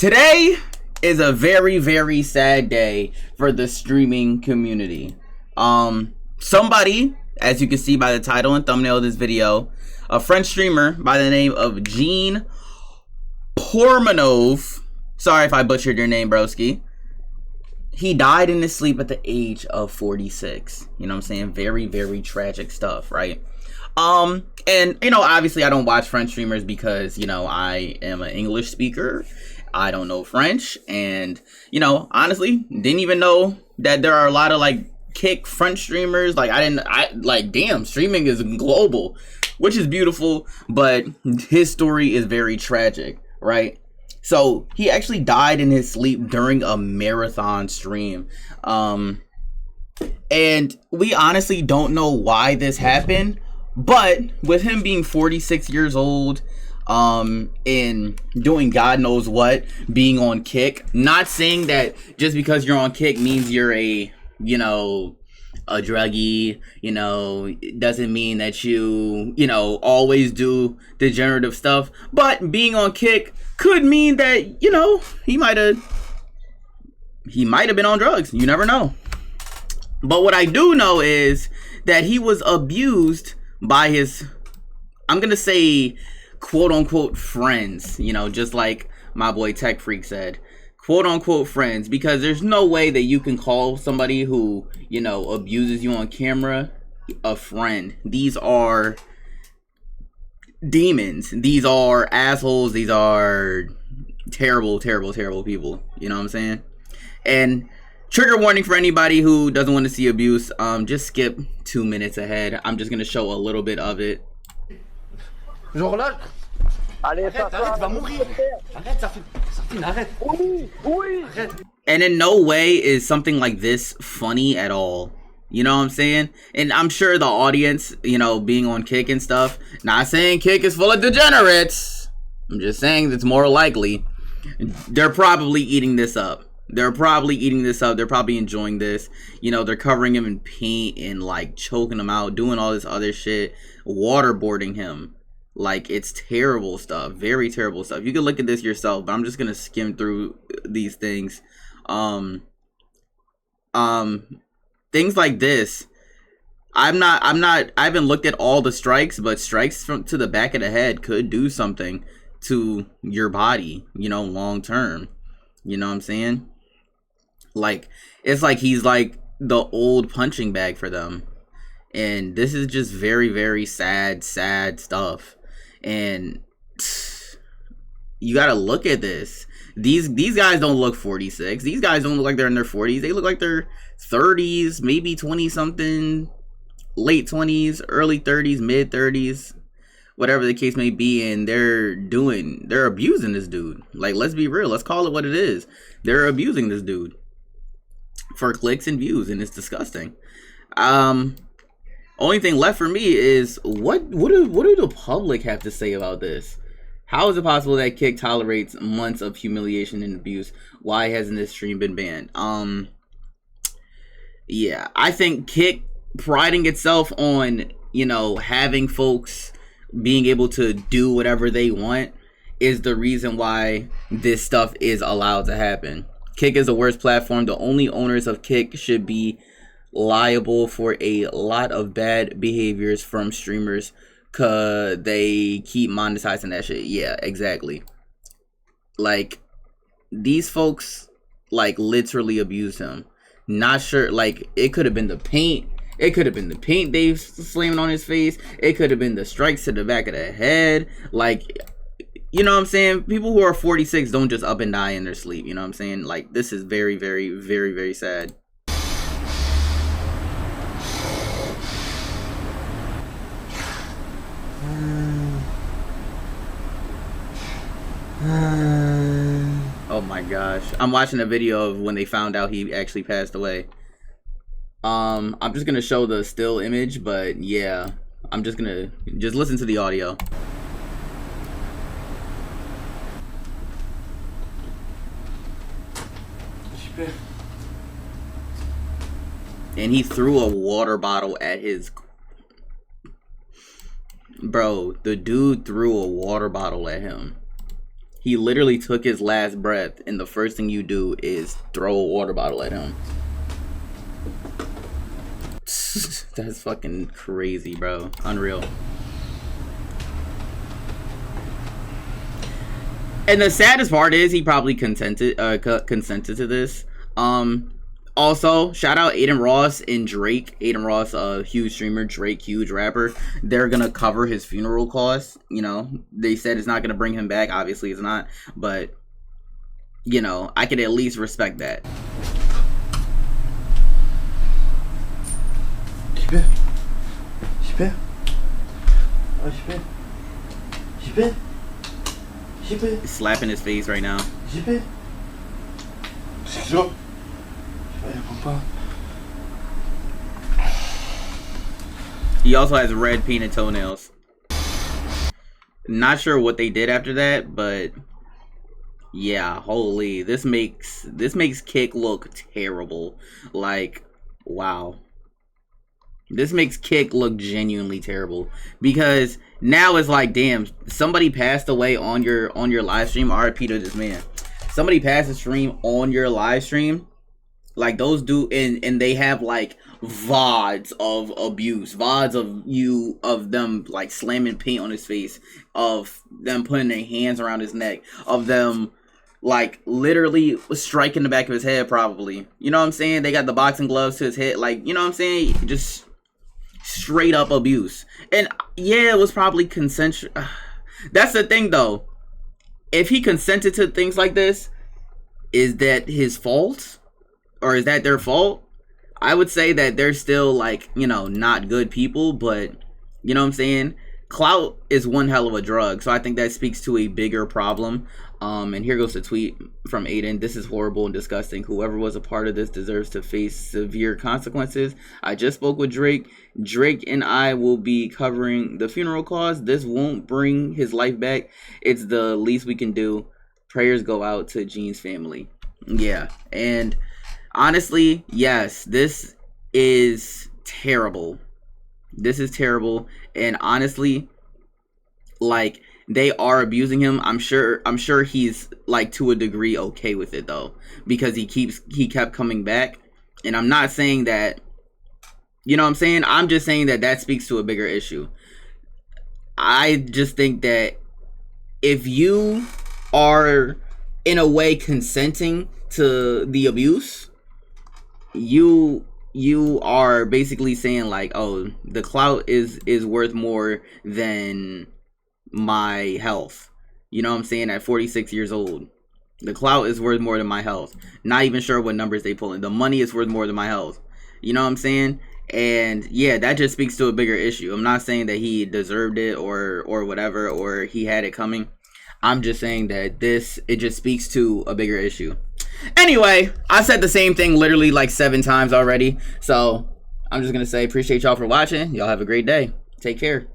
Today is a very, very sad day for the streaming community. Somebody, as you can see by the title and thumbnail of this video, a French streamer by the name of Jean Pormanov, sorry if I butchered your name, broski, he died in his sleep at the age of 46. You know what I'm saying? Very, very tragic stuff, right? And, you know, obviously I don't watch French streamers because, you know, I am an English speaker. I don't know French, and, you know, honestly, didn't even know that there are a lot of, like, kick French streamers. Like, damn, streaming is global, which is beautiful, but his story is very tragic, right? So, he actually died in his sleep during a marathon stream, and we honestly don't know why this happened, but with him being 46 years old, and doing God knows what, being on Kick, not saying that just because you're on Kick means you're a, you know, a druggie, you know, it doesn't mean that you know, always do degenerative stuff, but being on Kick could mean that, you know, he might have been on drugs. You never know. But what I do know is that he was abused by his, I'm gonna say, quote unquote friends, you know, just like my boy Tech Freak said, quote unquote friends, because there's no way that you can call somebody who, you know, abuses you on camera a friend. These are demons. These are assholes. These are terrible, terrible, terrible people. You know what I'm saying? And trigger warning for anybody who doesn't want to see abuse, just skip 2 minutes ahead. I'm just gonna show a little bit of it. Genre là. Allez, arrête, tu vas mourir. Arrête, Sarfine, arrête. Oui. Arrête. And in no way is something like this funny at all. You know what I'm saying? And I'm sure the audience, you know, being on Kick and stuff, not saying Kick is full of degenerates. I'm just saying that's more likely. They're probably eating this up. They're probably enjoying this. You know, they're covering him in paint and, like, choking him out, doing all this other shit, waterboarding him. Like, it's terrible stuff, very terrible stuff. You can look at this yourself, but I'm just gonna skim through these things. Things like this. I haven't looked at all the strikes, but strikes to the back of the head could do something to your body, you know, long term. You know what I'm saying? Like, it's like he's like the old punching bag for them. And this is just very, very sad stuff. And you gotta look at this. These guys don't look 46. These guys don't look like they're in their 40s. They look like they're 30s, maybe 20 something, late 20s, early 30s, mid 30s, whatever the case may be. And they're abusing this dude. Like, let's be real. Let's call it what it is. They're abusing this dude for clicks and views, and it's disgusting. Only thing left for me is what do the public have to say about this? How is it possible that Kick tolerates months of humiliation and abuse? Why hasn't this stream been banned? Yeah, I think Kick priding itself on, you know, having folks being able to do whatever they want is the reason why this stuff is allowed to happen. Kick is the worst platform. The only owners of Kick should be liable for a lot of bad behaviors from streamers cause they keep monetizing that shit. Yeah, exactly. Like, these folks, like, literally abused him. Not sure, like, it could have been the paint. It could have been the paint they slamming on his face. It could have been the strikes to the back of the head. Like, you know what I'm saying? People who are 46 don't just up and die in their sleep. You know what I'm saying? Like, this is very, very, very, very sad. Oh my gosh. I'm watching a video of when they found out he actually passed away. I'm just gonna show the still image, but yeah, I'm just gonna listen to the audio. Super. And he threw a water bottle at his... Bro, the dude threw a water bottle at him. He literally took his last breath, and the first thing you do is throw a water bottle at him. That's fucking crazy, bro. Unreal. And the saddest part is he probably consented to this. Also, shout out Aiden Ross and Drake. Aiden Ross, huge streamer. Drake, huge rapper. They're gonna cover his funeral costs. You know, they said it's not gonna bring him back. Obviously, it's not. But, you know, I could at least respect that. JP. JP. Oh, JP. JP. JP. Slapping his face right now. JP. Excuse-moi. He also has red painted toenails. Not sure what they did after that, but yeah, holy, this makes Kick look terrible. Like, wow. This makes Kick look genuinely terrible, because now it's like, damn, somebody passed away on your live stream. RIP to this man. Somebody passed a stream on your live stream. Like, those do, and they have like VODs of abuse, VODs of them like slamming paint on his face, of them putting their hands around his neck, of them like literally striking the back of his head, probably. You know what I'm saying? They got the boxing gloves to his head, like, you know what I'm saying? Just straight up abuse. And yeah, it was probably consensual. That's the thing though. If he consented to things like this, is that his fault? Or is that their fault? I would say that they're still, like, you know, not good people, but, you know what I'm saying? Clout is one hell of a drug, so I think that speaks to a bigger problem. And here goes the tweet from Aiden. This is horrible and disgusting. Whoever was a part of this deserves to face severe consequences. I just spoke with Drake. Drake and I will be covering the funeral costs. This won't bring his life back. It's the least we can do. Prayers go out to Gene's family. Yeah, and honestly, yes, this is terrible. This is terrible. And honestly, like, they are abusing him. I'm sure he's, like, to a degree okay with it though, because he kept coming back. And I'm not saying that, you know what I'm saying? I'm just saying that that speaks to a bigger issue. I just think that if you are in a way consenting to the abuse, you are basically saying like, oh, the clout is worth more than my health. You know what I'm saying? At 46 years old, the clout is worth more than my health. Not even sure what numbers they pull in. The money is worth more than my health. You know what I'm saying? And yeah, that just speaks to a bigger issue. I'm not saying that he deserved it or whatever, or he had it coming. I'm just saying that it just speaks to a bigger issue. Anyway, I said the same thing literally like 7 times already. So I'm just going to say appreciate y'all for watching. Y'all have a great day. Take care.